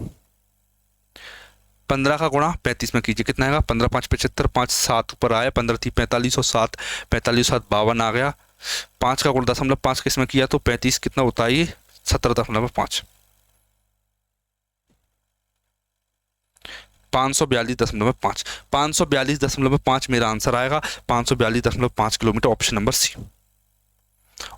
15 का गुणा 35 में कीजिए, कितना आएगा 15 5 75, 5 7 ऊपर आया, 15 थी 45 और 7 45 7 52 आ गया। 5 का गुणा 0.5 किस में किया तो 35 कितना होता है ये 17.5, 542.5, 542.5 मेरा आंसर आएगा, 542.5 kilometre. Option number C,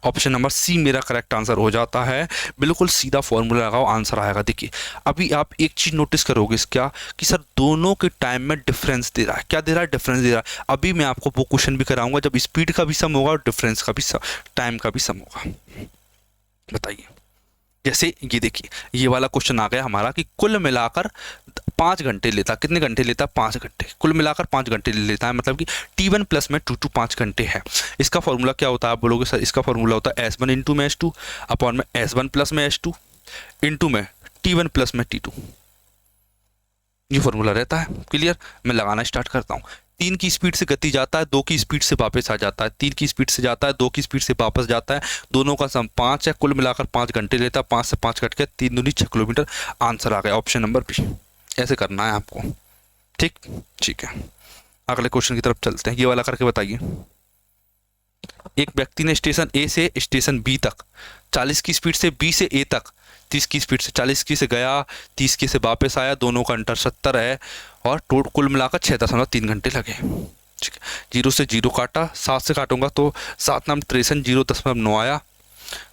option number C मेरा करेक्ट आंसर हो जाता है। बिल्कुल सीधा फॉर्मूला लगाओ, आंसर आएगा। देखिए अभी आप एक चीज नोटिस करोगे क्या कि सर दोनों के टाइम में डिफरेंस दे रहा है, क्या दे रहा है डिफरेंस दे रहा है। अभी मैं आपको वो क्वेश्चन भी कराऊंगा जब स्पीड का भी सम होगा और डिफरेंस का भी टाइम का भी सम होगा। बताइए, जैसे ये देखिए ये वाला क्वेश्चन आ गया हमारा कि कुल मिलाकर 5 घंटे लेता, कितने घंटे लेता 5 घंटे, कुल मिलाकर 5 घंटे ले लेता है, मतलब कि T1 प्लस में 2 5 घंटे है। इसका फॉर्मूला क्या होता है, आप बोलोगे सर इसका फॉर्मूला होता है S1 इंटू में S2 अपॉन में S1 प्लस में S2 इंटू में T1 प्लस में T2, ये फॉर्मूला रहता है। क्लियर, मैं लगाना स्टार्ट करता हूँ। 3 की स्पीड से गति जाता है, 2 की स्पीड से वापस आ जाता है, 3 की स्पीड से जाता है, 2 की स्पीड से वापस जाता है, दोनों का सम 5 है, कुल मिलाकर 5 घंटे लेता है, 5 से 5 कट के 3 दूनी 6 किलोमीटर, आंसर आ गया ऑप्शन नंबर बी। ऐसे करना है आपको, ठीक ठीक है। अगले क्वेश्चन की तरफ चलते हैं, ये वाला करके बताइए। एक व्यक्ति ने स्टेशन ए से स्टेशन बी तक 40 की स्पीड से बी से ए तक 30 की स्पीड से 40 की से गया, 30 की से वापस आया, दोनों का अंतर 70 है और कुल मिलाकर 6.3 घंटे लगे। ठीक है, 0 से 0 काटा, 7 से काटूंगा तो 7 नाम 63, 0.9 आया,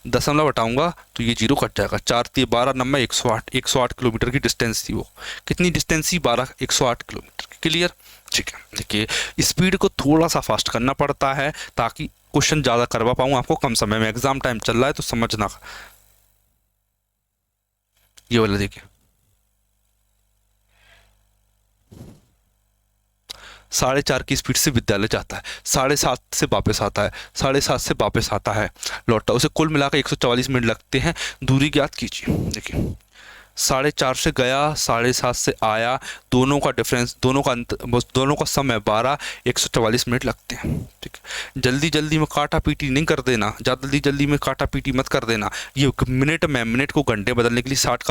दशमलव हटाऊंगा तो ये 0 कट जाएगा, 4 3 12 नंबर 108, 108 किलोमीटर की डिस्टेंस थी वो। कितनी डिस्टेंस थी 12, 108 किलोमीटर। क्लियर, ठीक है। देखिए स्पीड को थोड़ा सा फास्ट करना पड़ता है ताकि क्वेश्चन ज़्यादा करवा पाऊँ आपको कम समय में। एग्जाम टाइम चल रहा है तो समझना। ये वाला देखिए 4:30 की स्पीड से विद्यालय जाता है, 7:30 से वापस आता है, 7:30 से वापस आता है, लौटता, उसे कुल मिलाकर 144 मिनट लगते हैं। दूरी ज्ञात कीजिए। देखिए 4:30 से गया, 7:30 से आया, दोनों का डिफरेंस, दोनों का समय 12, 144 मिनट लगते हैं। ठीक है, जल्दी जल्दी में काटा पीटी नहीं कर देना, जल्दी जल्दी में काटा पीटी मत कर देना। ये मिनट में मिनट को घंटे बदलने के लिए 60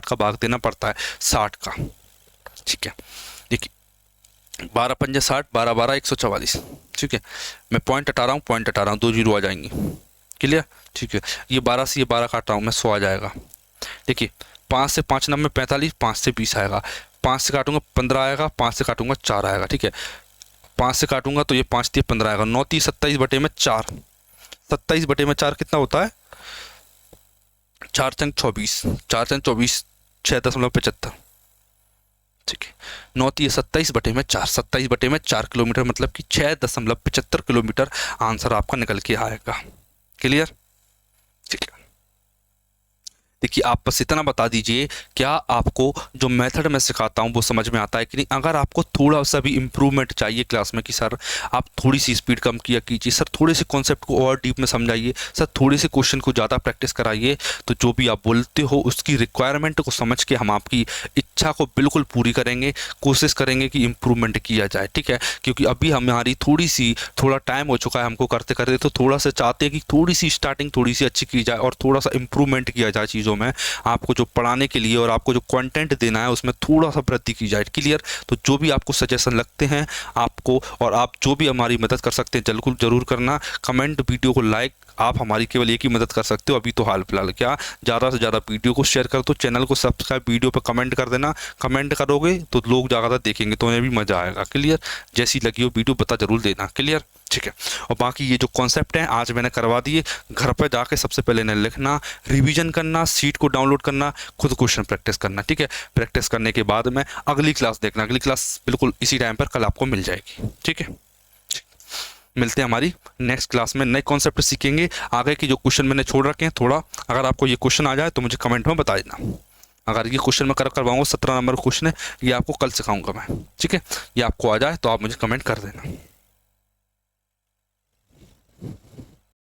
का भाग देना पड़ता है, 60 का। ठीक है, देखिए 12 पंजे 60, 12 12 144। ठीक है, मैं पॉइंट हटा रहा हूँ, 2 जीरो आ जाएंगी। क्लियर, ठीक है। ये 12 से ये 12 काट रहा हूँ मैं, 100 आ जाएगा। देखिए 5 से 5 नंबर 45, 5 से 20 आएगा, 5 से काटूंगा 15 आएगा, 5 से काटूंगा 4 आएगा। ठीक है, 5 से काटूंगा तो ये 5 3 15 आएगा, 9 3 27 बटे में 4, 27 बटे में 4 कितना होता है, 4 चंग 24, 4 चंग 24, 6.75। ठीक है, 9 3 27 बटे में 4, 27 बटे में 4 किलोमीटर, मतलब कि 6.75 किलोमीटर आंसर आपका निकल के आएगा। क्लियर, ठीक है। देखिए आप बस इतना बता दीजिए क्या आपको जो मेथड मैं सिखाता हूँ वो समझ में आता है कि नहीं। अगर आपको थोड़ा सा भी इम्प्रूवमेंट चाहिए क्लास में कि सर आप थोड़ी सी स्पीड कम किया कीजिए, सर थोड़े से कॉन्सेप्ट को और डीप में समझाइए, सर थोड़े से क्वेश्चन को ज़्यादा प्रैक्टिस कराइए, तो जो भी आप बोलते हो उसकी रिक्वायरमेंट को समझ के हम आपकी इच्छा को बिल्कुल पूरी करेंगे, कोशिश करेंगे कि इम्प्रूवमेंट किया जाए। ठीक है, क्योंकि अभी हमारी थोड़ा टाइम हो चुका है हमको करते करते, तो थोड़ा सा चाहते हैं कि थोड़ी सी स्टार्टिंग थोड़ी सी अच्छी की जाए और थोड़ा सा इम्प्रूवमेंट किया जाए चीज़ों में आपको जो पढ़ाने के लिए और आपको जो कंटेंट देना है उसमें थोड़ा सा वृद्धि की जाए। क्लियर? तो जो भी आपको सजेशन लगते हैं आपको, और आप जो भी हमारी मदद कर सकते हैं जरूर करना। कमेंट, वीडियो को लाइक, आप हमारी केवल एक ही मदद कर सकते हो अभी तो हाल फिलहाल, क्या ज़्यादा से ज़्यादा वीडियो को शेयर कर दो, चैनल को सब्सक्राइब, वीडियो पर कमेंट कर देना। कमेंट करोगे तो लोग ज़्यादा देखेंगे तो उन्हें भी मज़ा आएगा। क्लियर? जैसी लगी हो वीडियो बता जरूर देना। क्लियर? ठीक है। और बाकी ये जो कॉन्सेप्ट हैं आज मैंने करवा दिए, घर पर जाके सबसे पहले इन्हें लिखना, रिवीजन करना, सीट को डाउनलोड करना, खुद क्वेश्चन प्रैक्टिस करना। ठीक है? प्रैक्टिस करने के बाद में अगली क्लास देखना, अगली क्लास बिल्कुल इसी टाइम पर कल आपको मिल जाएगी। ठीक है? मिलते हैं हमारी नेक्स्ट क्लास में, नए कॉन्सेप्ट सीखेंगे। आगे की जो क्वेश्चन मैंने छोड़ रखे हैं थोड़ा, अगर आपको ये क्वेश्चन आ जाए तो मुझे कमेंट में बता देना। अगर ये क्वेश्चन मैं करवाऊंगा 17 नंबर क्वेश्चन है, ये आपको कल सिखाऊंगा मैं। ठीक है? ये आपको आ जाए तो आप मुझे कमेंट कर देना।